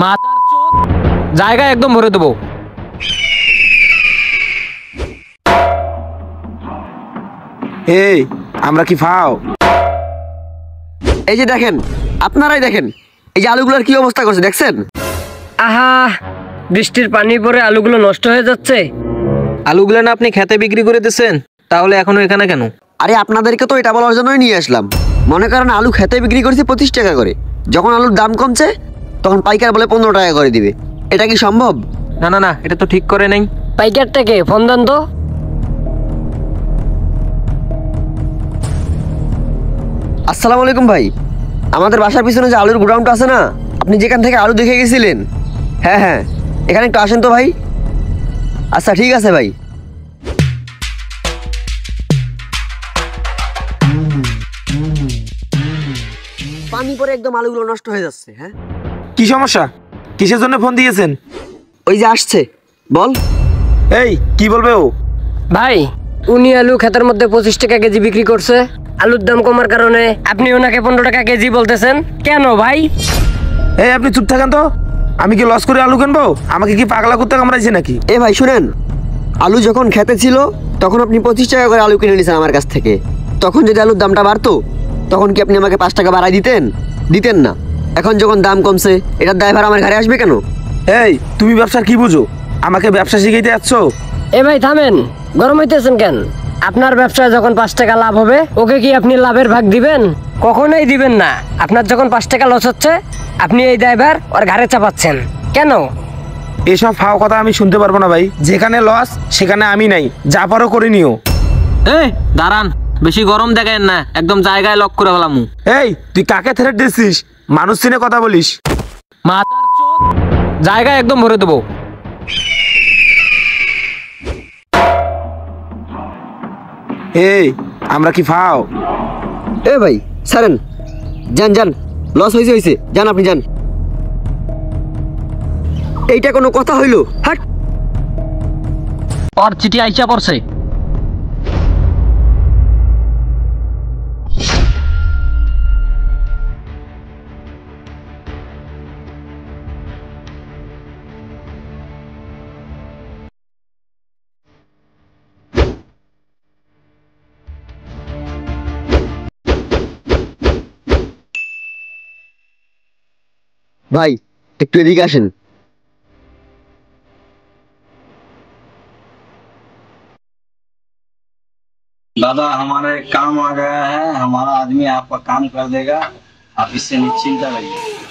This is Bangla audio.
মাথার চোদ জায়গা একদম ভরে দেবো। এই আমরা কি ফাও? এই যে দেখেন, আপনারাই দেখেন এই যে আলুগুলোর কি অবস্থা করছে দেখছেন? আহা, বৃষ্টির পানি পড়ে আলুগুলো নষ্ট হয়ে যাচ্ছে। আলুগুলো না আপনি খেতে বিক্রি করে দিচ্ছেন, তাহলে এখনো এখানে কেন? আরে আপনাদেরকে তো এটা বলার জন্যই নিয়ে আসলাম। মনে করেন আলু খেতে বিক্রি করছি 25 টাকা করে, যখন আলুর দাম কমছে তখন পাইকার বলে 15 টাকা করে দিবে। এটা কি সম্ভব? না না না, এটা তো ঠিক করে নেই। পাইকারটাকে ফোন দেন তো। আসসালামু আলাইকুম ভাই, আমাদের বাসার পিছনে যে আলুর গোডাউনটা আছে না, আপনি যেখান থেকে আলু দেখে গেছিলেন, হ্যাঁ হ্যাঁ, এখানে একটু আসেন তো ভাই। আচ্ছা ঠিক আছে ভাই। পানি পরে একদম আলুগুলো নষ্ট হয়ে যাচ্ছে। হ্যাঁ, কি সমস্যা? কিসের জন্য ফোন দিয়েছেন? ওই যে আসছে, বল। এই কি বলবে ও? ভাই, উনি আলু ক্ষেতের মধ্যে 25 টাকা কেজি বিক্রি করছে। আলুর দাম কমার কারণে আপনি ওনাকে 15 টাকা কেজি বলতেছেন কেন ভাই? এই আপনি চুপ থাকেন তো। আমি কি লস করে আলু কিনবো? আমাকে কি পাগলা কুত্তা কামড়াইছে নাকি? এ ভাই শুনেন, আলু যখন খেতে ছিল তখন আপনি 25 টাকা করে আলু কিনে নিয়েছেন আমার কাছ থেকে। তখন যদি আলুর দামটা বাড়তো তখন কি আপনি আমাকে 5 টাকা বাড়াই দিতেন? দিতেন না। এখন যখন দাম কমছে, এটার দায়ভার আমার ঘাড়ে আসবে কেন? এই তুমি ব্যবসার কি বুঝো? আমাকে ব্যবসা শিখাইতে যাচ্ছ? এ ভাই থামেন, গরম হইতেছেন কেন? আপনার ব্যবসায় যখন 5 টাকা লাভ হবে, ওকে কি আপনি লাভের ভাগ দিবেন? কখনোই দিবেন না। আপনার যখন 5 টাকা লস হচ্ছে, আপনি এই দায়ভার ওর ঘাড়ে চাপাচ্ছেন কেন? এসব ফাও কথা আমি শুনতে পারবো না ভাই। যেখানে লস সেখানে আমি নাই, যা পারো করে নিও। এই দাঁড়ান, বেশি গরম দেখেন না, একদম জায়গায় লক করে ফেলামু। এই তুই কাকে থ্রেট দিচ্ছিস? মানুষ চিনে কথা বলিস। মাথার চোদ জায়গা একদম ভরে দেবো। এই আমরা কি ফাও? এ ভাই ছাড়েন, যান যান, লস হয়েছে হয়েছে, যান আপনি যান। এইটা কোনো কথা হইল? হাট। ওর চিঠি আইসা পড়ছে। ভাই একটু এদিকে আসেন। दादा हमारे काम आ गया है, हमारा आदमी आपका काम कर देगा, आप इससे निश्चिंत रहिए।